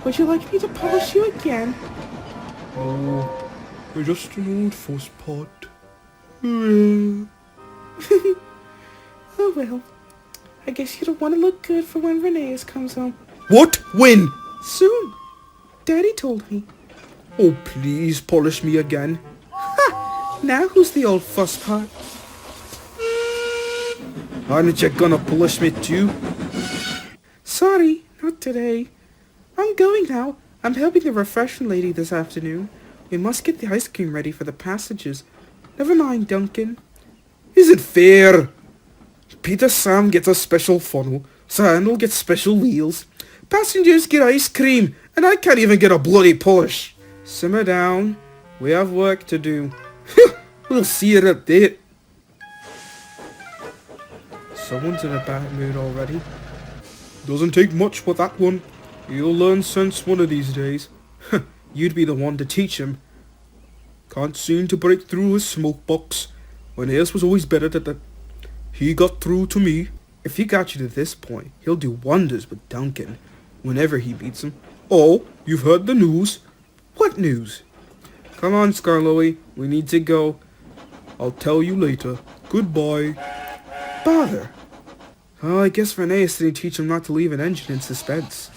Would you like me to polish you again? Oh, you're just an old fuss pot. Oh well. I guess you don't want to look good for when Rheneas comes home. What? When? Soon. Daddy told me. Oh, please polish me again. Ha! Now who's the old fuss pot? Aren't you gonna polish me too? Sorry, not today. I'm going now. I'm helping the refreshment lady this afternoon. We must get the ice cream ready for the passengers. Never mind, Duncan. Isn't fair. Peter Sam gets a special funnel. Sandal gets special wheels. Passengers get ice cream, and I can't even get a bloody polish. Simmer down. We have work to do. We'll see it at that. Someone's in a bad mood already. Doesn't take much with that one. He'll learn sense one of these days. You'd be the one to teach him. Can't seem to break through his smoke box. Rheneas was always better at that. He got through to me. If he got you to this point, he'll do wonders with Duncan whenever he beats him. Oh, you've heard the news? What news? Come on, Scarloey. We need to go. I'll tell you later. Goodbye. Bother. Oh, I guess Rheneas didn't teach him not to leave an engine in suspense.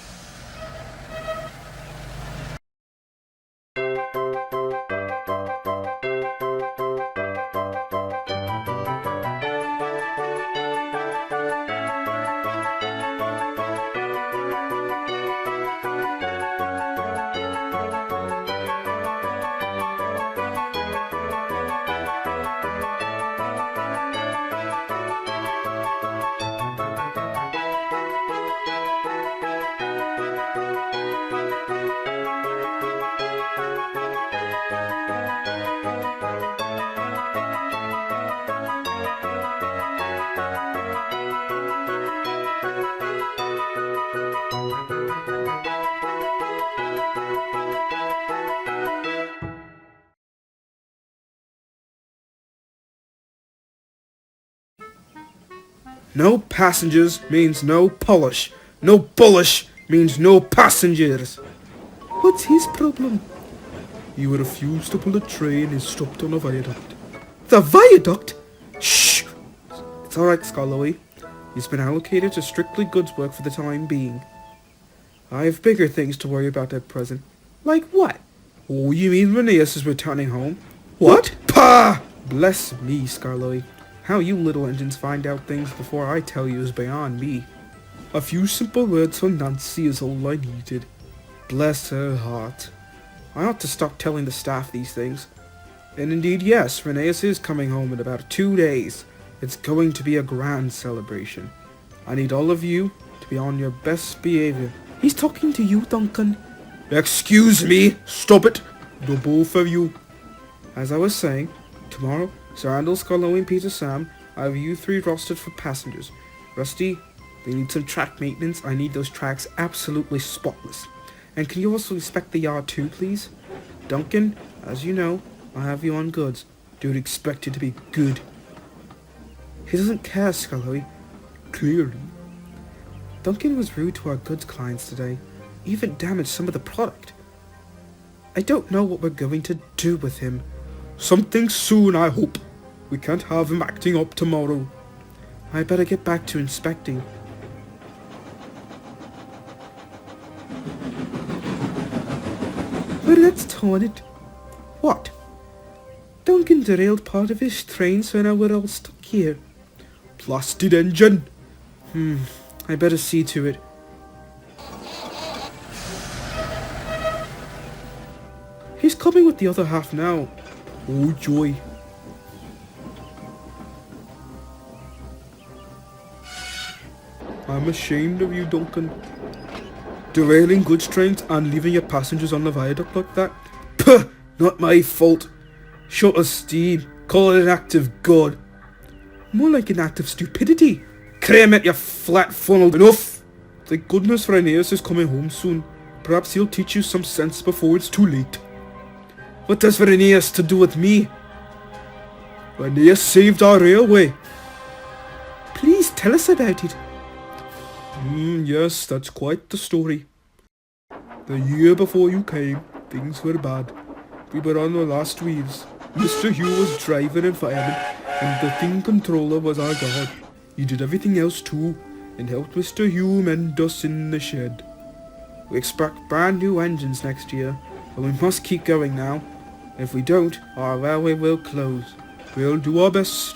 No passengers means no polish. No polish means no passengers. What's his problem? He refused to pull the train and stopped on a viaduct. The viaduct? Shh! It's alright, Scarloey. He's been allocated to strictly goods work for the time being. I have bigger things to worry about at present. Like what? Oh, you mean Rheneas is returning home? What? Pah! Bless me, Scarloey. How you little engines find out things before I tell you is beyond me. A few simple words from Nancy is all I needed. Bless her heart. I ought to stop telling the staff these things. And indeed, yes, Rheneas is coming home in about 2 days. It's going to be a grand celebration. I need all of you to be on your best behavior. He's talking to you, Duncan. Excuse me! Stop it! The both of you. As I was saying, tomorrow, Sir Andal, Scarloey, and Peter Sam, I have you 3 rostered for passengers. Rusty, they need some track maintenance. I need those tracks absolutely spotless. And can you also inspect the yard too, please? Duncan, as you know, I have you on goods. Don't expect it to be good. He doesn't care, Scarloey. Clearly. Duncan was rude to our goods clients today. Even damaged some of the product. I don't know what we're going to do with him. Something soon, I hope. We can't have him acting up tomorrow. I better get back to inspecting. But let's turn it. What? Duncan derailed part of his train, so now we're all stuck here. Blasted engine. I better see to it. He's coming with the other half now. Oh joy. I'm ashamed of you, Duncan. Derailing goods trains and leaving your passengers on the viaduct like that? Puh! Not my fault. Short of steam. Call it an act of God. More like an act of stupidity. Cram it, you flat funnel. Enough! Thank goodness Rheneas is coming home soon. Perhaps he'll teach you some sense before it's too late. What does Rheneas to do with me? Rheneas saved our railway. Please tell us about it. Yes, that's quite the story. The year before you came, things were bad. We were on the last wheels. Mr. Hugh was driver and fireman, and the thing controller was our guard. He did everything else too, and helped Mr. Hugh mend us in the shed. We expect brand new engines next year, but we must keep going now. If we don't, our railway will close. We'll do our best.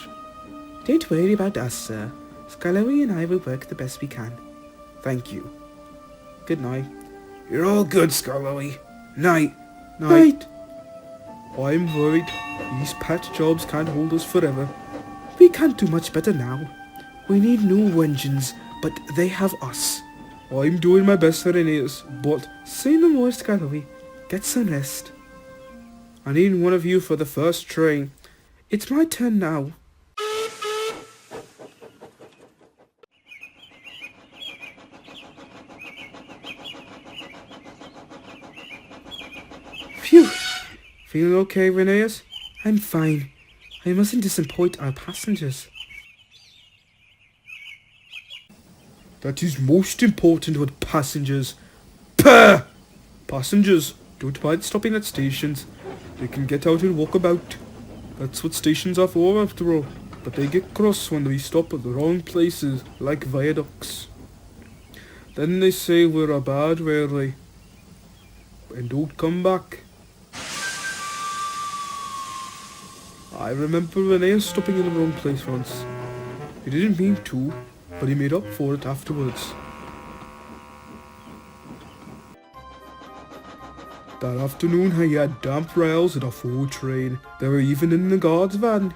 Don't worry about us, sir. Scullery and I will work the best we can. Thank you. Good night. You're all good, Scullery. Night. Night. I'm worried. These pet jobs can't hold us forever. We can't do much better now. We need new engines, but they have us. I'm doing my best, Rheneas, but say no more, Scullery. Get some rest. I need one of you for the first train. It's my turn now. Phew! Feeling okay, Rheneas? I'm fine. I mustn't disappoint our passengers. That is most important with passengers. Pah! Passengers, don't mind stopping at stations. They can get out and walk about. That's what stations are for after all. But they get cross when we stop at the wrong places, like viaducts. Then they say we're a bad railway. And don't come back. I remember Rheneas stopping in the wrong place once. He didn't mean to, but he made up for it afterwards. That afternoon he had damp rails and a full train. They were even in the guard's van.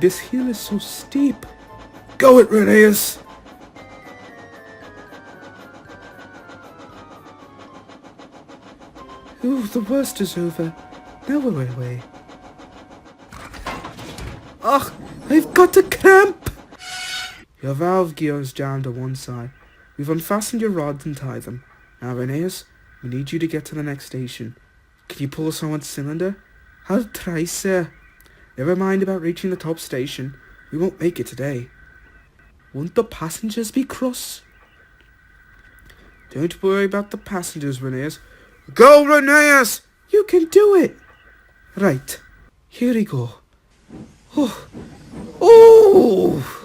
This hill is so steep. Go it, Rheneas! Ooh, the worst is over. Now we're away. Ugh, I've got a cramp! Your valve gear is jammed on one side. We've unfastened your rods and tied them. Now, Rheneas, we need you to get to the next station. Can you pull us on one cylinder? I'll try, sir. Never mind about reaching the top station. We won't make it today. Won't the passengers be cross? Don't worry about the passengers, Rheneas. Go, Rheneas! You can do it! Right, here we go. Oh! Oh!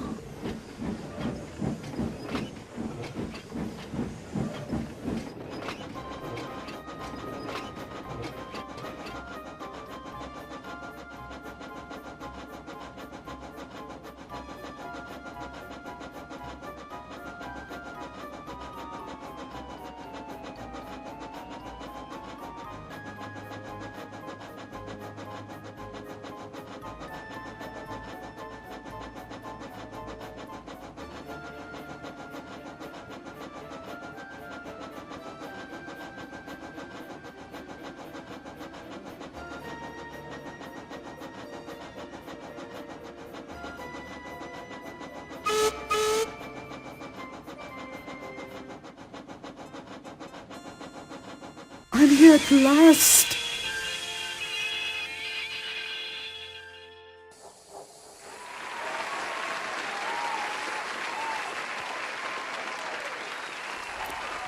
I'm here at last!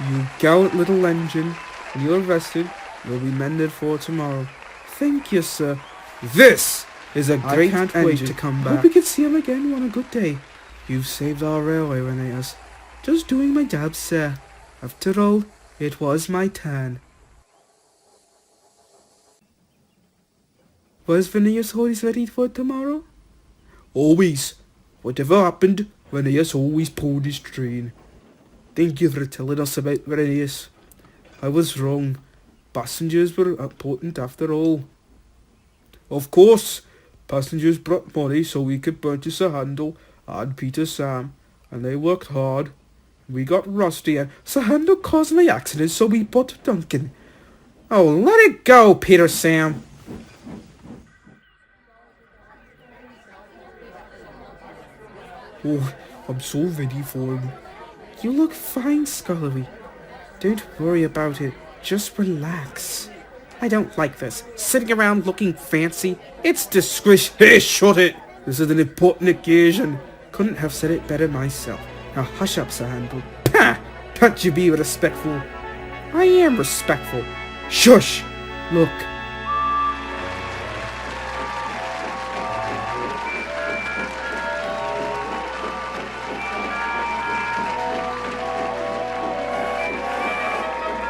You gallant little engine. When you're rested, you'll be mended for tomorrow. Thank you, sir. This is a great I can't engine. wait to come back. Hope we can see him again on a good day. You've saved our railway, Rheneas. Just doing my job, sir. After all, it was my turn. Was Rheneas always ready for tomorrow? Always. Whatever happened, Rheneas always pulled his train. Thank you for telling us about Rheneas. I was wrong. Passengers were important after all. Of course, passengers brought money so we could purchase a handle and Peter Sam, and they worked hard. We got rusty and Sir Handel caused my accident, so we bought Duncan. oh, let it go, Peter Sam. Oh, I'm so ready for him. You look fine, Scullery. Don't worry about it. Just relax. I don't like this. Sitting around looking fancy. It's disgrace. Hey, shut it! This is an important occasion. Couldn't have said it better myself. Now hush up, Sir Handel. Pah! Can't you be respectful? I am respectful. Shush! Look.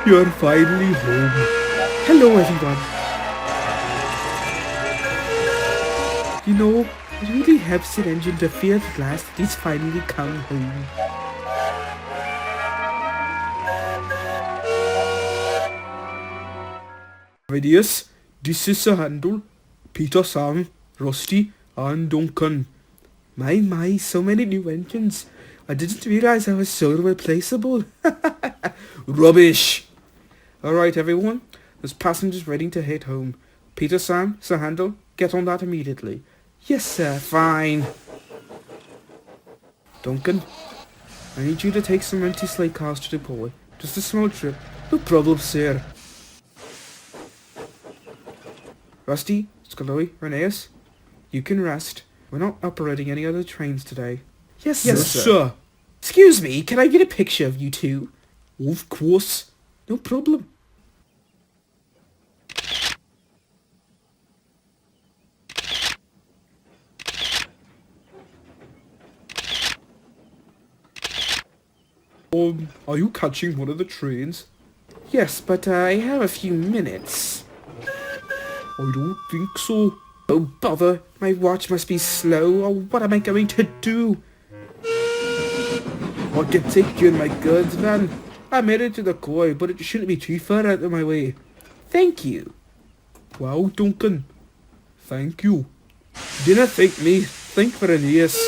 You're finally home. Hello, everyone. You know, it really helps an engine to feel at last that he's finally come home. Rheneas, this is Sir Handel, Peter, Sam, Rusty, and Duncan. My, so many new engines. I didn't realize I was so replaceable. Rubbish! Alright, everyone. There's passengers ready to head home. Peter, Sam, Sir Handel, get on that immediately. Yes, sir. Fine. Duncan, I need you to take some empty sleigh cars to deploy. Just a small trip. No problem, sir. Rusty, Scolloy, Rheneas, you can rest. We're not operating any other trains today. Yes, sir. Excuse me, can I get a picture of you two? Of course. No problem. Are you catching one of the trains? Yes, but I have a few minutes. I don't think so. Oh, bother. My watch must be slow. Oh, what am I going to do? I can take you in my goods van. I'm headed to the core, but it shouldn't be too far out of my way. Thank you. Wow, Duncan. Thank you. Dinna thank me. Thank for Rheneas.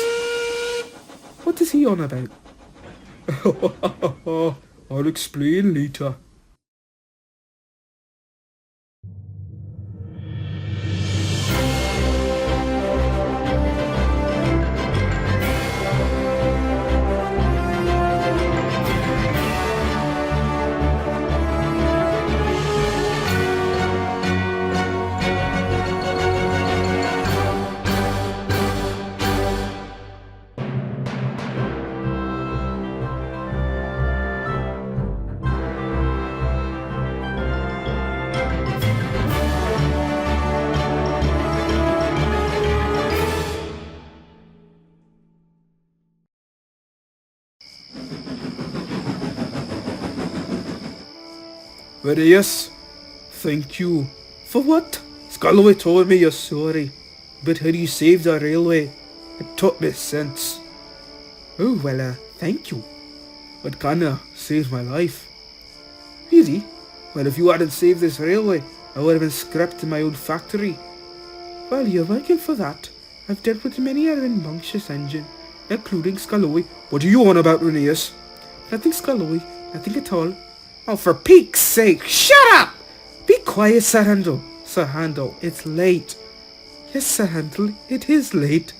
What is he on about? I'll explain later. Rheneas, thank you. For what? Scolloy told me you're sorry, but how you saved our railway. It taught me sense. Oh, well, thank you. It kinda saved my life. Really? Well, if you hadn't saved this railway, I would have been scrapped in my old factory. Well, you're welcome for that. I've dealt with many a rambunctious engine, including Scolloy. What are you on about, Rheneas? Nothing, Scolloy. Nothing at all. Oh, for Pete's sake, shut up! Be quiet, Sir Handel. Sir Handel, it's late. Yes, Sir Handel, it is late.